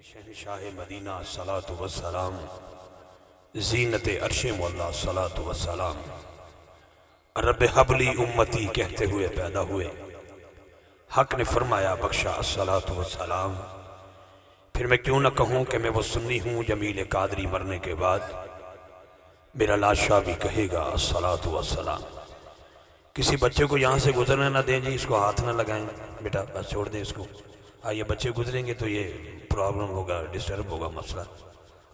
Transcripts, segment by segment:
शहनशाह मदीना सलातु वस्सलाम, ज़ीनत अर्शे मौला सलातु वस्सलाम, रब हबली उम्मती कहते हुए पैदा हुए। हक ने फरमाया बख्शा अस्सलातु वस्सलाम। फिर मैं क्यों ना कहूँ कि मैं वो सुन्नी हूँ। जमील कादरी मरने के बाद मेरा लाशा भी कहेगा अस्सलातु वस्सलाम। किसी बच्चे को यहाँ से गुजरने ना दें जी, इसको हाथ ना लगाएं, बेटा बस छोड़ दें इसको। ये बच्चे गुजरेंगे तो ये प्रॉब्लम होगा, डिस्टर्ब होगा मसला।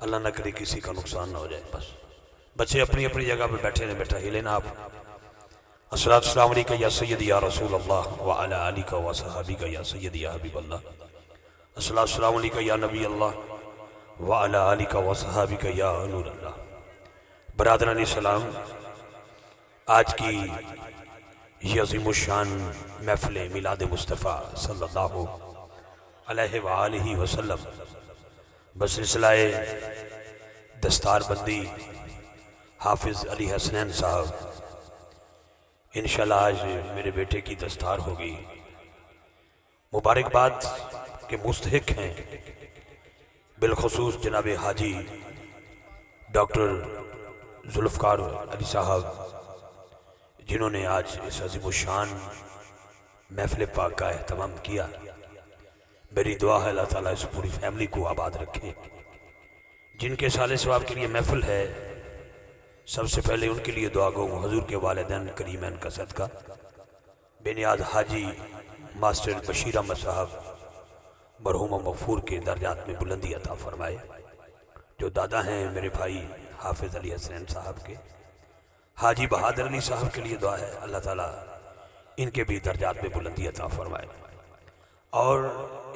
अल्लाह ना करे किसी का नुकसान ना हो जाए। बस बच्चे अपनी अपनी जगह पे बैठे हैं, बेटा हिले ना आप। अस्सलातु वस्सलामु अलैका या सय्यदी या रसूल अल्लाह व अला आलिका व सहाबिका या सय्यदी या हबीब अल्लाह। अस्सलातु वस्सलामु अलैका या नबी अल्लाह व अला आलिका व सहाबिका या नूर अल्लाह। बरादरान सलाम, आज की ये अज़ीमुश्शान महफ़िल मिलाद मुस्तफ़ा सल्लल्लाहु अलैहि व आलिहि वसल्लम बसिलसिलाए दस्तारबंदी हाफिज़ अली हसनैन साहब, इंशाअल्लाह आज मेरे बेटे की दस्तार होगी। मुबारकबाद के मुस्तहिक हैं बिलखुसूस जनाब हाजी डॉक्टर जुल्फ़कार अली साहब, जिन्होंने आज इस अज़ीमुश्शान महफ़िल पाक का एहतमाम किया। मेरी दुआ है अल्लाह ताला इस पूरी फैमिली को आबाद रखे। जिनके साले सवाब के लिए महफ़िल है, सबसे पहले उनके लिए दुआ गो हजूर के वालिदैन करीमैन का सदका बेनियाज हाजी मास्टर बशीर अहमद साहब मरहूम मगफूर के दर्जात में बुलंदी अता फरमाए। जो दादा हैं मेरे भाई हाफिज़ अली हसनैन साहब के, हाजी बहादुर अली साहब के लिए दुआ है, अल्लाह ताला इनके भी दर्जात में बुलंदी अता फरमाए। और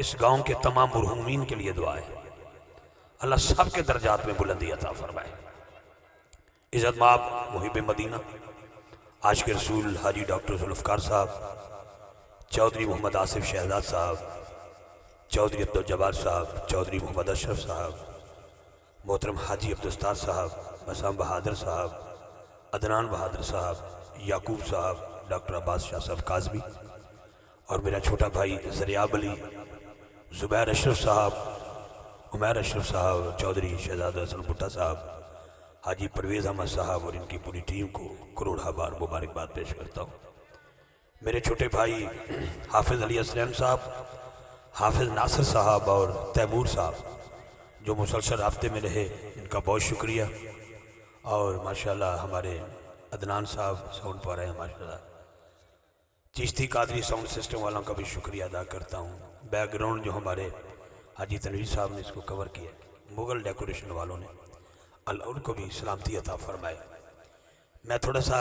इस गांव के तमाम मरहूमीन के लिए दुआ है, अल्लाह सब के दर्जात में बुलंदी अता फरमाए। इज़्ज़त माब मुहिब मदीना आज के रसूल हाजी डॉक्टर जुल्फ़कार साहब, चौधरी मोहम्मद आसिफ शहजाद साहब, चौधरी अब्दुल जब्बार साहब, चौधरी मोहम्मद अशरफ साहब, मोहतरम हाजी अब्दुस्तार साहब, मसाम बहादुर साहब, अदनान बहादुर साहब, याकूब साहब, डॉक्टर अब्बास शाह साहब काज़मी, और मेरा छोटा भाई ज़रियाब अली, ज़ुबैर अशरफ साहब, उमैर अशरफ साहब, चौधरी शहजाद हसन भुट्टा साहब, हाजी परवेज़ अहमद साहब और इनकी पूरी टीम को करोड़ा बार मुबारकबाद पेश करता हूँ। मेरे छोटे भाई हाफिज़ अली हसनैन साहब, हाफिज़ नासिर साहब और तैमूर साहब जो मुसलसल राब्ते में रहे, इनका बहुत शुक्रिया। और माशाल्लाह हमारे अदनान साहब साउंड पर रहे हैं, माशाल्लाह चिश्ती कादरी साउंड सिस्टम वालों का भी शुक्रिया अदा करता हूँ। बैकग्राउंड जो हमारे हाजी तनवीर साहब ने इसको कवर किया, मुग़ल डेकोरेशन वालों ने, अल्लाह उनको भी सलामती अता फरमाए। मैं थोड़ा सा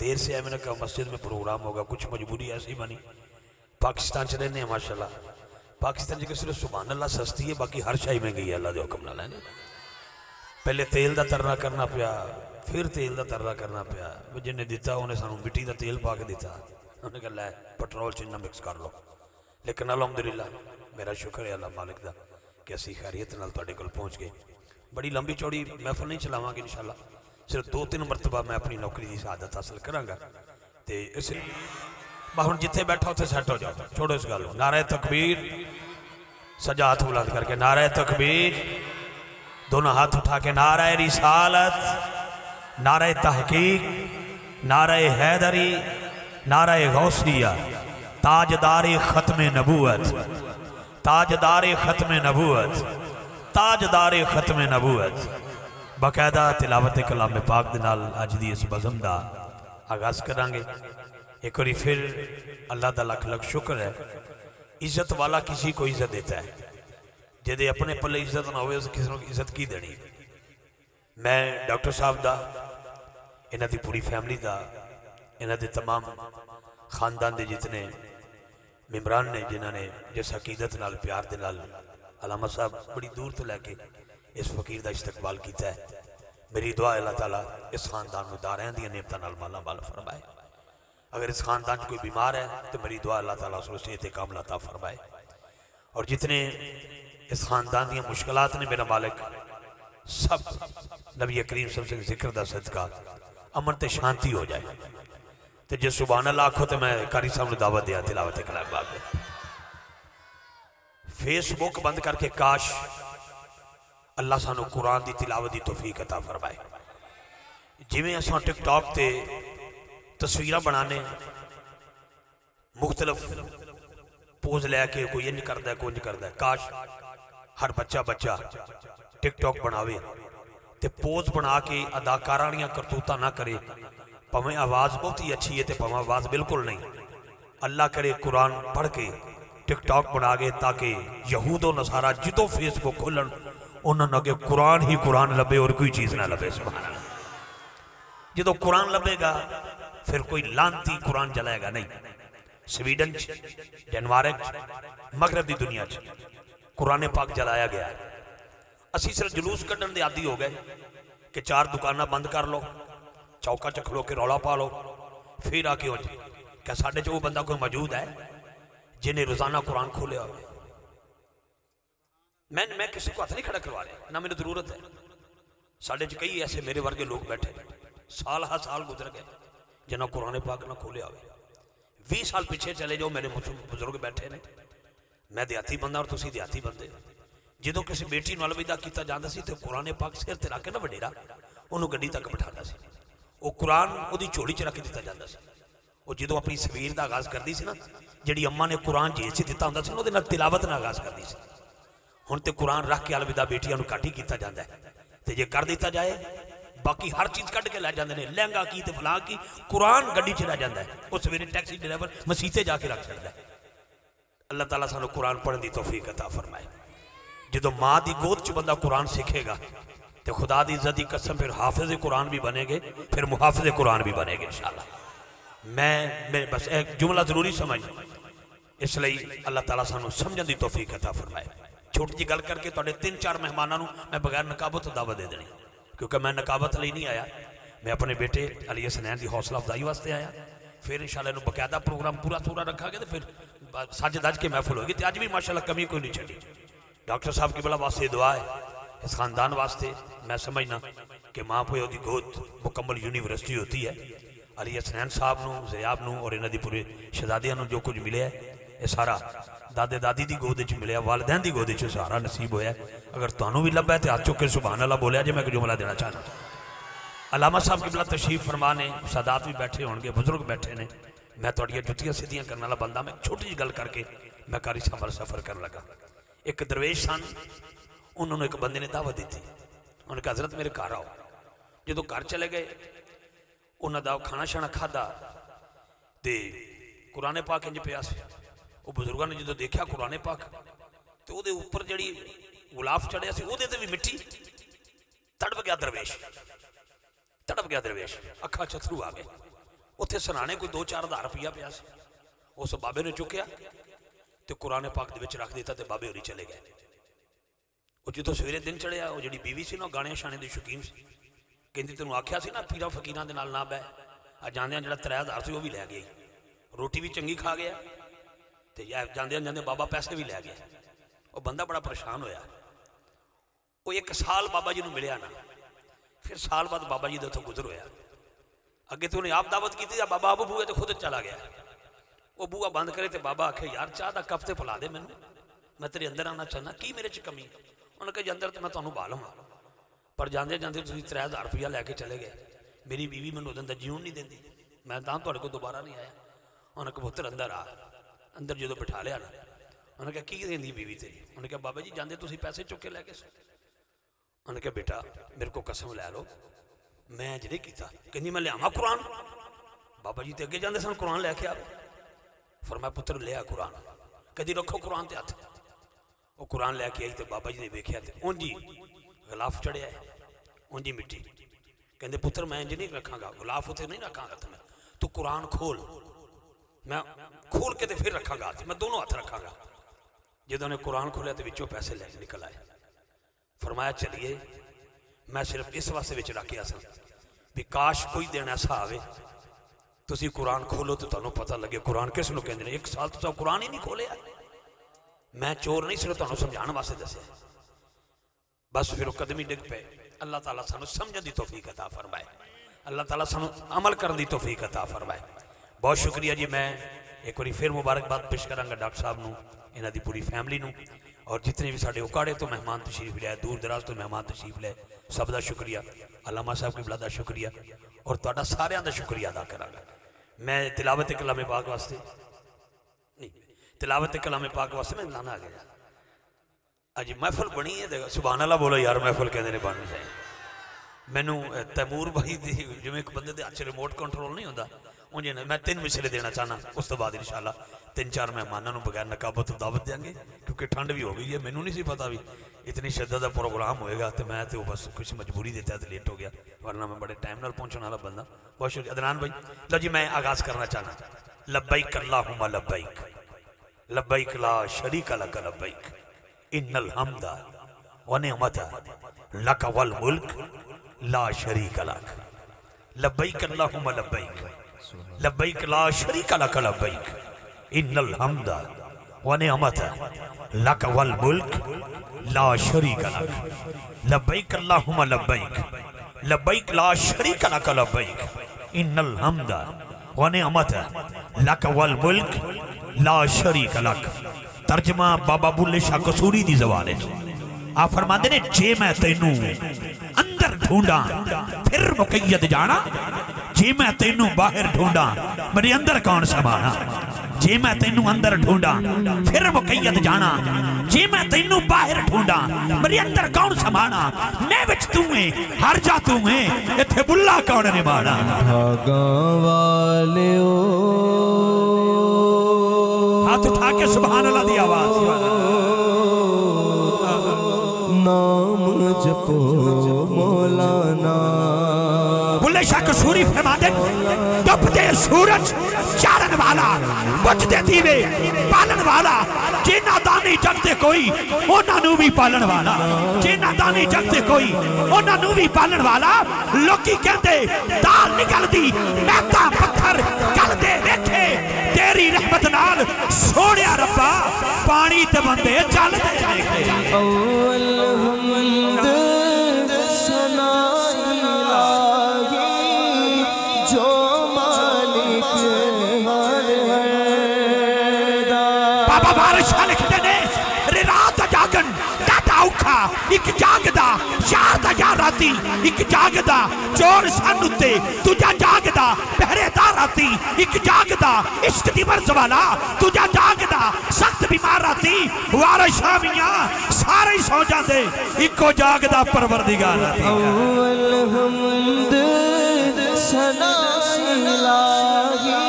देर से आया, मैंने कहा मस्जिद में प्रोग्राम होगा, कुछ मजबूरी ऐसी बनी। पाकिस्तान से रहने माशाल्लाह, पाकिस्तान जी सिर्फ सुभान अल्लाह सस्ती है, बाकी हर शाही महंगी है, अल्लाह के हुक्म नाल है। पहले तेल का तरना करना पिया, फिर तेल का तरना करना पिया। जिन्हें दिता उन्हें सानू मिट्टी का तेल पा के दिता, उन्हें कहा लै पेट्रोल च इन्ना मिक्स कर लो। लेकिन अलहमदुलिल्लाह मेरा शुक्र है अल्लाह मालिक का कि असी खैरियत नाल तुहाडे कोल पहुँच गए। बड़ी लंबी चौड़ी महफिल नहीं चलावांगे इंशाअल्लाह, सिर्फ 2-3 मरतबा मैं अपनी नौकरी की शहादत हासिल करांगा। तो इस हुण जिथे बैठा उत्थे सैट हो जाओ, छोड़ो इस गल। नारे तकबीर, सजा हाथ बुलंद करके नारे तकबीर, दोनों हाथ उठा के नारे रिसालत, नारे तहकीक, नारे हैदरी, नारे गौसिया, ताजदारे खत्म नबूवत, ताजदारे खत्म नबूवत, ताजदारे खत्म नबूवत। बाकायदा तिलावत कलाम पाक दे नाल अज दी इस बज़म दा आगाज करांगे। एक बार फिर अल्लाह दा लख लख शुक्र है, इज्जत वाला किसी को इज्जत देता है, जिहदे अपने पल्ले इज्जत ना होवे किसी को इज्जत की देनी। मैं डॉक्टर साहब दा, इन्हां दी पूरी फैमिली दा, इन्हां दे तमाम खानदान दे जितने मेम्बरान ने, जिन्हां ने जिस अकीदत नाल प्यार दे नाल अलामा साहब बड़ी दूर तो लैके इस फकीर का इस्तकबाल किया है, मेरी दुआ अल्लाह ताला इस खानदान में दारियां दी नेमतां नाल माला माल फरमाए। अगर इस खानदान कोई बीमार है तो मेरी दुआ अल्लाह ताला उसको सेहत कामिल अता फरमाए। और जितने इस खानदान दी मुश्किलात ने मेरा मालिक सब नबी करीम सबसे जिक्र का सदका अमन ते शांति हो जाए। तो जे सुभान अल्लाह आखो तो मैं कारी साहब ने दावत दिया तिलावत कलाम पाक। फेसबुक बंद करके काश अल्लाह सानू कुरान की तिलावत की तौफीक अता फरमाए। जिमें असां टिकटॉक ते तस्वीर बनाने मुख्तलिफ पोज लैके कोई इंज करता कोई इंज करता, काश हर बच्चा टिकटॉक बनावे ते पोज बना के अदाकारा करतूता ना करे, भावें आवाज़ बहुत ही अच्छी है तो भावें आवाज़ बिल्कुल नहीं। अल्लाह करे कुरान पढ़ के टिकटॉक बना के ताकि यहूद और नसारा जिदों फेसबुक खोलन उन्होंने अगे कुरान ही कुरान लभे और कोई चीज़ ना लभे। सुभान अल्लाह। जो कुरान लभेगा फिर कोई लानती कुरान जलाएगा नहीं। स्वीडन डेनमार्क मगरब की दुनिया कुरान पाक जलाया गया है। असी सिर्फ जुलूस कढ़न के आदि हो गए कि 4 दुकाना बंद कर लो, चौका च खलो के रौला पा लो, फिर आके हो क्या साढ़े च वो बंदा कोई मौजूद है जिन्हें रोजाना कुरान खोलिया हो। मैं किसी को हाथ नहीं खड़ा करवा रहा, ना मेरी जरूरत है। साढ़े च कई ऐसे मेरे वर्गे लोग बैठे साल हर साल गुजर गए जिन्हें कुरान पाक ना खोलिया हो। 20 साल पिछे चले जाओ, मेरे बुजुर्ग बैठे ने, मैं देहाती बंदा और तुसी देहाती बंदे। जो किसी बेटी को अलविदा किया जाता सी तो कुरान पाक सिर ते रख के ना वडेरा उन्होंने गड्डी तक बिठाता सी, वो कुरान वो झोली च रख दिता जाता सी। वो जो अपनी सवीर का आगाज़ करती सी ना, जी अम्मा ने कुरान जेल से दिता होंदा सी ना, तिलावत ना आगाज़ करती सी। हुण तो कुरान रख के अलविदा बेटियां नूं घट ही किया जाता है, तो जे कर दिता जाए बाकी हर चीज़ कढ़ के लै जाते हैं, लहंगा की तो फलां की, कुरान गड्डी च रह जाता है, वो सवेरे टैक्सी ड्राइवर मसीते जाके रख सकता है। अल्लाह ताला सानू कुरान पढ़ने की तौफीक अता फरमाए। जो माँ की गोद च बंदा कुरान सीखेगा तो खुदा की इज्जत की कसम फिर हाफिज कुरान भी बनेगे, फिर मुहाफिज कुरान भी बनेगे इंशाअल्लाह। मैं बस एक जुमला जरूरी समझ, इसलिए अल्लाह ताला सानू समझने की तौफीक अता फरमाए। छोटी जी गल करके तुहाडे 3-4 मेहमानों मैं बगैर नकाबत दावत दे देनी, क्योंकि मैं नकाबत लिए नहीं आया, मैं अपने बेटे अली हसनैन की हौसला अफजाई वास्ते आया। फिर इंशाअल्लाह इन्हूं बकायदा प्रोग्राम पूरा रखा तो फिर सज दज के महफिल होगी। तो अज भी माशाअल्लाह कमी कोई नहीं छड़ी। डॉक्टर साहब की बला वास्ते दुआ है, इस खानदान वास्ते। मैं समझना कि माँ प्यो की गोद मुकम्मल यूनिवर्सिटी होती है। अली हसनैन साहब नूं, ज़ियाब नूं और इन्हां दी पूरे शहजादियां नूं जो कुछ मिले है ये सारा दादे दादी की गोद च मिले, वालदैन की गोद च सारा नसीब होया। अगर तुहानूं भी लभा है तो हाथ चुक के सुभान अल्लाह बोलिया जे। मैं एक जुमला देना चाहना, अलामा साहब की बला तशरीफ फरमा ने, सादात भी बैठे होंगे, बुजुर्ग बैठे ने, मैं तुहाडियां जुत्तियां सीधियां करने वाला बंदा। मैं छोटी जी गल करके मैं कारी सफर सफर कर लगा। एक दरवेश सन, उन्होंने एक बंदे ने दावत दी थी, उन्होंने कहा हज़रत मेरे घर आओ। जो घर चले गए उन्होंने खाना शाना खादा तो कुरान पाक इंज पिया से। वो बुजुर्गों ने जो देखा कुरान पाक तो वो उपर जी गुलाफ चढ़िया से, वो भी मिट्टी। तड़प गया दरवेश, तड़प गया दरवेश, अखा चथरू आ गए। उत्थे सराने कोई 2-4 हज़ार रुपया पिया से, उस बाबे ने चुकया तो कुरान पाक दे विच रख दिता तो बाबे होरी चले गए। वो जो सवेरे दिन चढ़िया, वो जी बीवी सी ना गाने शाने की शौकीन सी, कहती तेन आख्या सी ना पीरा फकीरां दे नाल ना बह। आ जांदे जो 3000 से वह भी लै गई, रोटी भी चंगी खा गया तो जांदे जांदे बाबा पैसे भी लै गया। वो बंदा बड़ा परेशान होया। वो 1 साल बाबा जी नूं मिलिया ना, फिर साल बाद बाबा जी दे उत्थों गुजर होया। अगे तो उन्हें आप दावत की थी, बाबा आप बूहे तो खुद चला गया। वो बूहा बंद करे तो बाबा आखे यार चाह का कप तो पिला दे मैनू, मैं तेरे अंदर आना चाहना, की मेरे च कमी। उन्होंने कहा अंदर तो मैं तुम्हें बहा लवां, पर जाते जाते तुम 3000 रुपया लैके चले गए। मेरी बीवी मैनू उदन दा जीवन नहीं देंदी, मैं तुहाडे कोल दोबारा नहीं आया। उन्होंने कहा पुत्र अंदर आ। अंदर जो बिठा लिया ना, उन्होंने कहा की देंदी बीवी तेरी। उन्होंने कहा बाबा जी जाते तुम पैसे चुक के लैके सो। उन्होंने कहा बेटा मेरे को कसम लै लो मैं अज नहीं किया। कहती मैं लियावा कुरान। बाबा जी तो अगे जाते सन कुरान लैके आ। फरमाया पुत्र लिया कुरान, कदी रखो कुरान ते हथ। वो कुरान लैके आई तो बाबा जी ने वेख्या तो उंज ही गुलाफ चढ़िया है, उंज ही मिट्टी। कहते पुत्र मैं इंज नहीं रखांगा, गुलाफ उत्थे नहीं रखांगा, तो मैं तू कुरान खोल, मैं खोल के तो फिर रखांगा हाथ, मैं दोनों हाथ रखांगा। जो उन्हें कुरान खोलिया तो विचों पैसे लैके निकल आए। फरमाया चलिए मैं सिर्फ इस वास्ते विच रख गया भी काश कोई दिन ऐसा आवे तुसी कुरान खोलो तो तुहानूं पता लगे कुरान किस नूं कहंदे ने। 1 साल तो कुरान ही नहीं खोलिया। मैं चोर नहीं सिर्फ तुहानूं समझाने वास्ते दस्सिया। बस फिर वो कदमी डिग पे। अल्लाह ताला सानूं समझण दी तौफीक अता फरमाए, अल्लाह ताला सानूं अमल करने की तौफीक अता फरमाए। बहुत शुक्रिया जी। मैं एक बार फिर मुबारकबाद पेश करांगा डॉक्टर साहब नूं, इन्हां दी पूरी फैमिली नूं। और जितने भी साढ़े उकाड़े तो मेहमान तशरीफ लिया, दूर दराज तो मेहमान तशरीफ लिया, सब का शुक्रिया। अलामा साहब की बला शुक्रिया और तुहाडा सारियां दा शुक्रिया अदा करांगा। मैं तिलावत कलामे पाक वास्ते नहीं, तिलावत कलामे पाक वास्ते मैं लाना आ गया। अज महफिल बनी है, सुभान अल्लाह बोलो यार, महफिल कहते हैं बननी चाहिए। मैनू तैमूर भाई दी जिवें एक बंदे दे अच्छे रिमोट कंट्रोल नहीं होंदा, उंज मैं 3 मिसरे देना चाहना, उस तो बाद इंशाअल्लाह 3-4 मेहमानों बगैर नकाबत तो दावत देंगे, क्योंकि ठंड भी हो गई है। मैनू नहीं सी पता भी इतनी शिद्दत का प्रोग्राम होएगा, तो मैं तो बस कुछ मजबूरी के तहत लेट हो गया, वरना मैं बड़े टाइम नाल पहुंचने वाला बंदा। बहुत शुक्रिया अदनान भाई। लो जी मैं आगाज करना चाहना। लब्बैक अल्लाहुम्मा लब्बैक, लब्बैक ला शरीका लक लब्बैक, इन्नल हम्दा व निअमता लक वल मुल्क ला शरीका लक। लब्बैक अल्लाहुम्मा लब्बैक, लब्बैक ला शरीका लक लब्बैक, इन्नल हम्दा व निअमता लक वल मुल्क ला शरीका लक। लब्बैक अल्लाहुम्मा लब्बैक, लब्बैक ला शरीका लक लब्बैक, इन्नल हम्दा व निअमता लक वल मुल्क ला शरीका लक। तर्जमा बाबा बुल्ले शाह कसूरी दी ज़बान है। आप फरमाते ने जे मैं तेनू अंदर ढूंढा फिर मुकैयद जाना, जे मैं तेनू बाहर ढूंढा मेरे अंदर कौन समाना। जे मैं तेनू अंदर ढूंढा फिर मुकैयद जाना, जे मैं तेनू बाहर ढूंढा मेरे अंदर कौन समाना। मैं विच तू है, हर जा तू है, इत्थे बुल्ला कौन निभाना। हाथ उठा के सुभान अल्लाह दी आवाज। नाम जपो मौलाना। बुल्ले शाह कसूरी फरमाते डुबते सूरज चारण वाला, बुझदे दीवे पालन वाला, जे नादानी जगते कोई उन्हां नूं भी पालन वाला, जे नादानी जगते कोई उन्हां नूं भी पालन वाला। लोकी कहंदे दाल निकलदी मैदा पत्थर गलदे वेखे, तेरी रहमत नाल सोहणिया रब्बा पानी ते बंदे चलदे वेखे। अव्वल हमद सना इलाही जो मालिक हर दा। बाबा बारिशां लिखते ने रे रात जागन डाटा औखा, एक जागदा यार दा यार राती, एक जागदा चोर सन उत्ते तुझा जागदा पहरेदार राती, एक जागदा इश्क दी बरस वाला तुझा जागदा सख्त बीमार राती। वारिशां मियां सारे सो जांदे, इको जागदा परवरदिगार राती। अव्वल हमद सना इलाही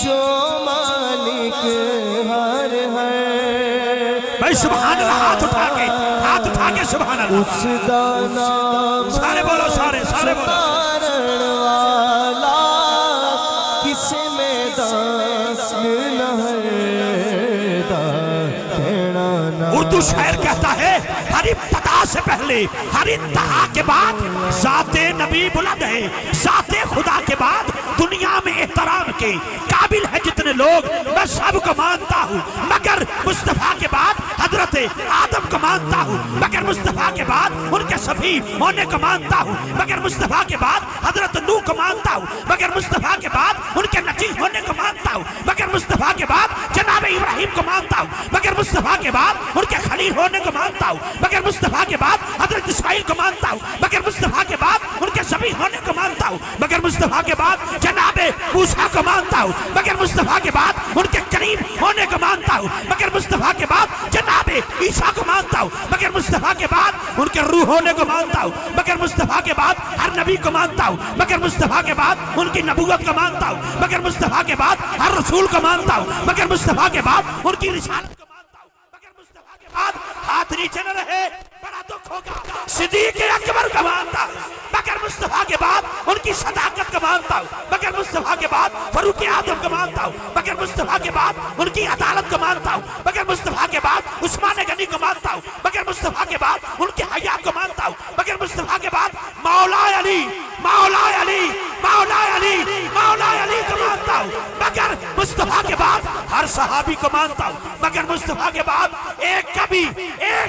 जो मालिक हर भाई सुभान अल्लाह। हाथ उठा के सुभान अल्लाह। उसदा नाम सारे बोलो, सारे सारे बोलो। वाला किसे में दास न है। उर्दू शायर कहता है हर इब्तिदा से पहले हर इंतहा के बाद ज़ाते नबी बुलंद है, ज़ाते खुदा के बाद दुनिया में एहतराम के काबिल है जितने लोग मैं सबको मानता हूँ, मगर मुस्तफा के बाद हजरत आदम को मानता हूँ, मगर मुस्तफा के बाद उनके सफी होने को मानता हूँ, मगर मुस्तफा के बाद हजरत नूह को मानता हूँ, मगर मुस्तफा के बाद उनके नजी होने को मानता हूँ, मगर मुस्तफा के बाद जनाब इब्राहिम को मानता हूँ, मगर मुस्तफा के बाद उनके खलील होने को मानता हूँ, मगर मुस्तफा के बाद हजरत इस्माइल को मानता हूँ, मगर मुस्तफा के बाद उनके सभी होने को मानता हूँ, मगर मुस्तफा के बाद जनाब मूसा को मानता हूँ, मगर मुस्तफा के बाद उनके करीम होने को मानता हूँ, मगर मुस्तफा के बाद जनाब ईसा को मानता हूँ, मगर मुस्तफा के बाद उनके रूह होने को मानता हूँ, मगर मुस्तफा के बाद हर नबी को मानता हूँ, मगर मुस्तफा के बाद उनकी नबूवत को मानता हूँ, मगर मुस्तफा के बाद हर रसूल को मानता हूँ, मगर मुस्तफा के बाद उनकी रिसालत को मानता हूँ, मगर मुस्तफा के बाद हाथ नीचे न रहे बड़ा दुख होगा सिद्दीक़ अकबर को मानता हूँ, मगर मुस्तफा के बाद उनकी सदाकत को मानता हूँ, मगर मुस्तफा के बाद फरूक आदम को मानता हूँ, मगर मुस्तफा के बाद उनकी अदालत को मानता हूँ, मगर मुस्तफा के बाद उस्मान गनी को मानता हूँ, मगर मुस्तफा के बाद उनके हया को मानता हूँ, मगर मुस्तफा के बाद मौला अली मौला अली मौला अली मौला अली को मानता हूँ, मगर मुस्तफा के बाद हर सहाबी को मानता हूँ, मगर मुस्तफा के बाद एक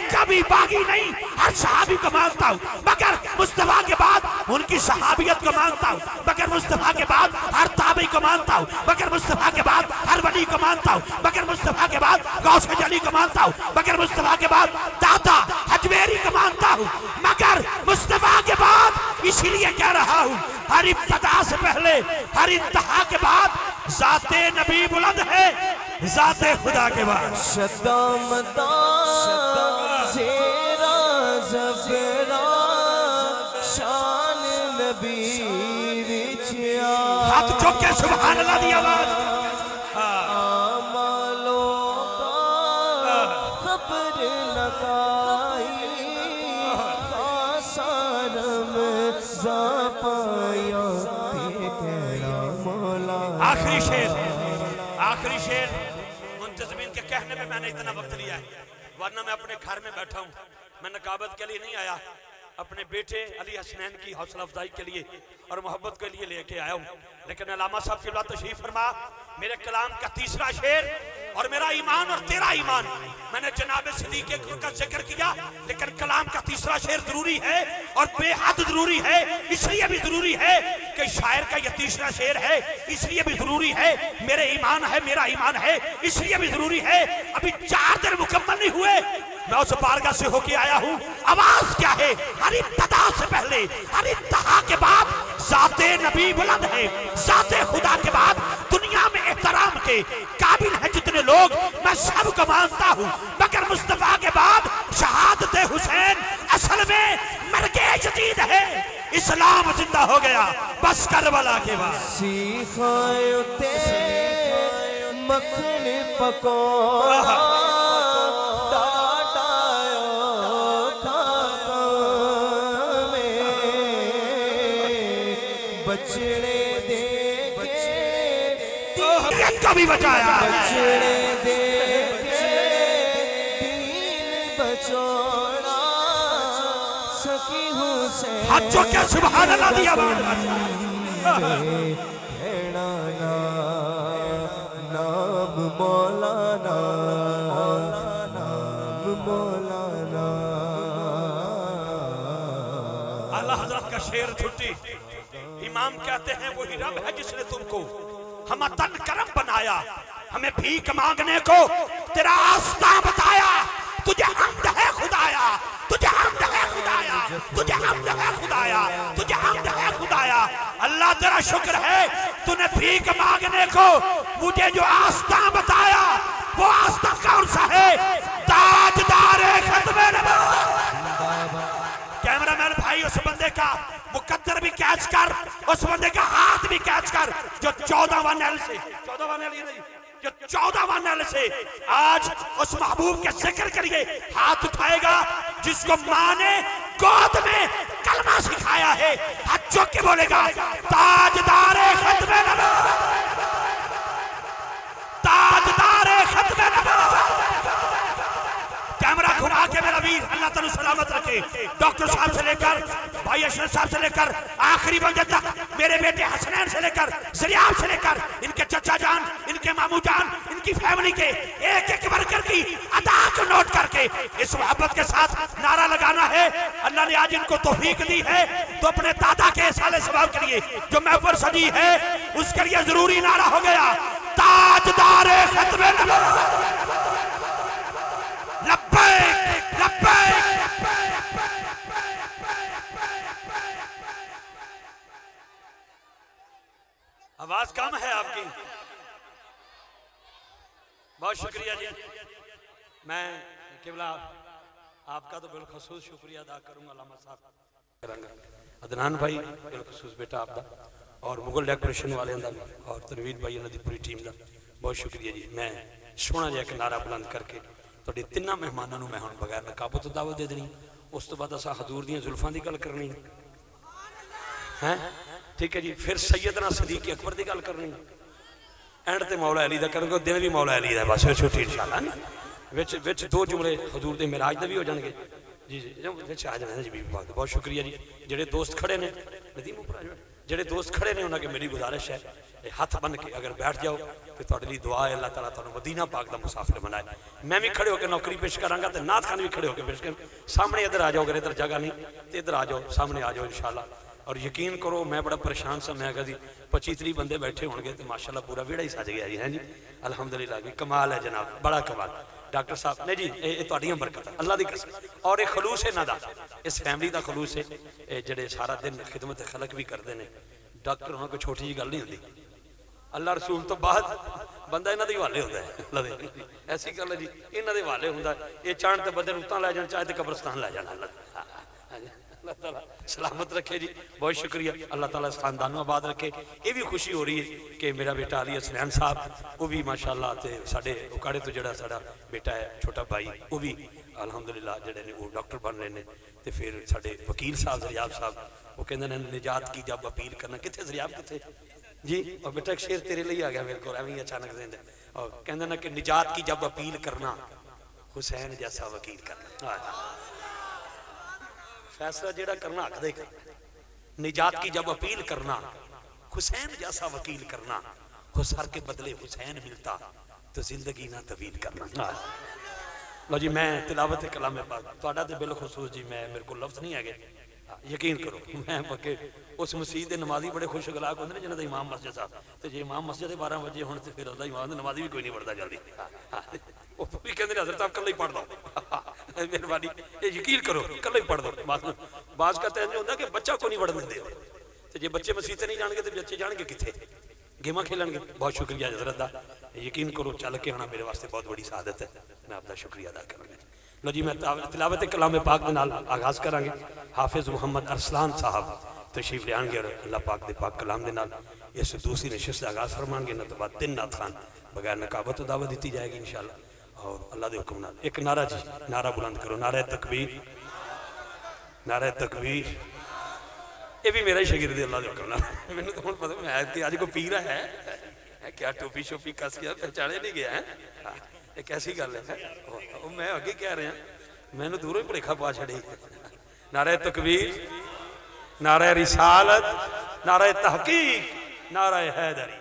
कभी बागी नहीं हर सहाबी को मानता हूँ, मगर मुस्तफा के बाद उनकी सहाबियत को मानता हूँ, मगर मुस्तफा के बाद हर ताबी को मानता हूँ, मगर मुस्तफा के बाद हर वली को मानता हूँ, मगर मुस्तफा के बाद गौसे जली को मानता हूँ, मगर मुस्तफा के बाद दाता हजमेरी को मानता हूँ, मगर मुस्तफा के बाद इसीलिए कह रहा हूँ हर इब्तिदा से पहले हर इंतहा के बाद जाते नबी बुलंद है, जाते खुदा के बाद शदामदा ज़ेरा ज़फ़रा शान नबी विचिया हाथ चुक के सुभान अल्लाह दी आवाज आमालो का खबर लगाई आसारम ज़ापाया तेरा मौला। आखिरी शेर मुंतज़मीन के कहने में मैंने इतना वक्त लिया है, वरना मैं अपने घर में बैठा हूँ। मैं नकाबत के लिए नहीं आया, अपने बेटे अली हसनैन की हौसला अफजाई के लिए और मोहब्बत के लिए लेके आया हूँ। लेकिन अल्लामा साहब की बात तशरीफ फरमा, मेरे कलाम का तीसरा शेर और मेरा ईमान और तेरा ईमान, मैंने जनाब सिद्दीक़ अकबर का जिक्र किया, लेकिन कलाम का तीसरा शेर जरूरी है और बेहद जरूरी है। इसलिए भी जरूरी है कि शायर का यह तीसरा शेर है, इसलिए भी जरूरी है। मेरे ईमान है, मेरा ईमान है, इसलिए भी जरूरी है। अभी 4 दिन मुकम्मल नहीं हुए, मैं उस बारगाह से होके आया हूँ। आवाज क्या है? हर इब्तिदा से पहले हर इंतहा के बाद जाते नबी बुलंद है, जाते खुदा के बाद दुनिया में एहतराम के काबिल है जितने लोग, मैं सबको मानता हूँ, मगर मुस्तफा के बाद शहादत हुसैन असल में मरके जदीद है। इस्लाम जिंदा हो गया बस करबला के बाद। सीखायो ते मखन पकोड़ा बचड़े दे को भी बचाया, बचड़े दे दीन बचोड़ा सखी हुसैन हाथ चुक के सुभान अल्लाह दी आवाज। नाम मौलाना नाम मौलाना। आला हजरत का शेर छुट्टी। इमाम कहते हैं वही रब है जिसने तुमको हम तन करम बनाया, हमें भीख मांगने को तेरा आस्था बताया। तुझे हम्द है खुदाया, तुझे हम्द है खुदाया, तुझे हम्द है खुदाया, तुझे हम्द है खुदाया। अल्लाह तेरा शुक्र है तूने भीख मांगने को मुझे जो आस्था बताया, वो आस्था कौन सा है? ताजदारे खत्मे नबूवत। कैमरामैन भाई उस बंदे का मुकद्दर भी कैच कर, उस बंदे का हाथ भी कैच कर जो 14वां नैल से, 14वां नैल ये नहीं, जो 14वां नैल से आज उस महबूब के जिक्र के लिए हाथ उठाएगा, जिसको मां ने गोद में कलमा सिखाया है। हाथ चुक के बोलेगा ताजदारे खत्मे नबूवत, ताजदारे खत्मे नबूवत। कैमरा घुमा के मेरा वीर अल्लाह ताला सलामत रखे। डॉक्टर साहब से लेकर भाई अशरफ साहब से लेकर आखिरी बंदे तक, मेरे बेटे हसनैन से लेकर सरियाब से लेकर इनके चचा जान, इनके मामू जान, इनकी फैमिली के एक एक वर्कर की अदा को नोट करके इस मोहब्बत के साथ नारा लगाना है। अल्लाह ने आज इनको तौफीक दी है तो अपने दादा के साले सवाब के लिए जो महफिल सजी है उसके लिए जरूरी नारा हो गया ताजदारे खत्मे नबूवत। लब्बैक लब्बैक। आवाज कम है आपकी, बहुत शुक्रिया जी। मैं केवला आपका तो बिलखसूस शुक्रिया अदा करूंगा अल्लामा साहब अदनान भाई बिलखसूस बेटा आपका और मुगल डेकोरेशन वाले और तनवीर भाई उन्होंने पूरी टीम का बहुत शुक्रिया जी। मैं सोहना जिहा एक नारा बुलंद करके तुहाडे तिन्नां मेहमानां नूं मैं हुण बगैर नकाब तो दावत दे देनी, उस तो बाद असां हजूर दीयां जुल्फां दी गल करनी है, ठीक है जी। फिर सैयदना सिद्दीक़ अकबर की गल करनी, एंड ते मौला अली दा करोगे, दिन भी मौला अली दा, बस छोटी इंशाअल्लाह नहीं विच 2 जुमले हजूर दे मिराज दे भी हो जाएंगे जी जी विच आ जाना जी। बीबी बहुत शुक्रिया जी। जेडे दोस्त खड़े ने नदीम जेडे दोस्त खड़े ने उन्होंने मेरी गुजारिश है हाथ बन के अगर बैठ जाओ तो तुहाडे लिए दुआ है अल्लाह ताला तुहानू मदीना पाक का मुसाफिर बनाए। मैं भी खड़े होकर नौकरी पेश करांगा तो नाथ खान भी खड़े होकर पेश कर। सामने इधर आ जाओ, अगर इधर जगह नहीं तो इधर आ जाओ, सामने आ जाओ इंशाल्लाह। और यकीन करो मैं बड़ा परेशान सा, मैं कभी 25-30 बंदे बैठे होंगे तो माशाल्लाह पूरा विड़ा ही सज गया जी। हैं जी अल्हम्दुलिल्लाह जी, कमाल है जनाब, बड़ा कमाल। डॉक्टर साहब ने जी ये तुहाडियां बरकत अल्लाह दी कसम, और एक खलूस है इन्हां दा, इस फैमिली का खलूस है। जेडे सारा दिन खिदमत खलक भी करते हैं। डॉक्टर होना कोई छोटी जी गल नहीं होती, अल्लाह रसूल तो बाद बंदा इन्हां दे हवाले होंदा है। अल्लाह दे ऐसी गल है जी, इन्हां दे हवाले हुंदा है। ये चाहण ते बंदे नूं उत्तां लै जाण, चाहे ते कब्रस्तान लै जाण। अल्लाह ताला सलामत रखे जी, बहुत शुक्रिया। अल्लाह ताला इस खानदान को आबाद रखे। ये भी खुशी हो रही है कि मेरा बेटा अली हसनैन साहब वो भी माशाअल्लाह ते साडे उकाड़े तो जिहड़ा साडा बेटा है छोटा भाई वो भी अल्हम्दुलिल्लाह जिहड़े ने वो डॉक्टर बन रहे हैं। तो फिर साडे वकील साहब ज़रियाब साहब वो कहंदे ने निजात की जब अपील करना, कितने ज़रियाब कितने जी। और बेटा एक शेर तेरे लिए आ गया मेरे को एवं ही अचानक से, और कहंदे ना कि निजात की जब अपील करना हुसैन जैसा वकील करना। फैसला जेड़ा करना हक दे करना, निजात की जब अपील करना हुसैन जैसा वकील करना, हो सर के बदले हुसैन मिलता तो जिंदगी ना तवील करना। लो जी मैं तिलावत कलाम पाक तुहाडा ते बिलखुसूस जी, मैं मेरे को लफ्ज नहीं है, यकीन करो मैं पक्के उस मसीह के नमाजी बड़े खुश गलाक होंगे ने जिन्होंने इमाम मस्जिद साहब, तो जो इमाम मस्जिद 12 बजे होने तो फिर उसका इमाम नमाजी भी कोई नहीं पढ़ता जल्दी। वो भी कहते हजरत साहब कल ही पढ़ दो, मेहरबानी ये यकीन करो कल ही पढ़ दो। बाज का तो होता कि बच्चा को नहीं पढ़ने देते, तो जो बच्चे मसीह से नहीं जाएंगे तो बच्चे जाएंगे कितने, गेमा खेलेंगे। बहुत शुक्रिया हजरत का, यकीन करो चल के आना मेरे वास्ते बहुत बड़ी सआदत है, मैं आपका शुक्रिया अदा करूँगा। लो जी मैं तिलावत कलाम पाक के नाल आगाज करांगे। हाफिज मुहम्मद अरसलान साहब तशरीफ ले आएंगे और अल्लाह पाक के पाक कलाम के नाल इस दूसरी नशिस्त आगाज फरमाएंगे। न तो बाद 3 नात खान बगैर नकाबत दावत दी जाएगी इंशाअल्लाह। और अल्लाह के हुक्म नाल एक नारा जी, नारा बुलंद करो, नारा तकबीर, नारा तकबीर। ये भी मेरा ही शागिर्द है अल्लाह के हुक्म नाल। मैंने तो हुण पता मैं अज कोई पीर है क्या, टोपी शोपी कस के पहचाने नहीं गया है, ये कैसी गल है। मैं अगे कह रहा मैंने दूरों ही भुलेखा पा छड़ी। नारे तकबीर, नारे रिसालत, नारे तहकीक, नारे हैदरी।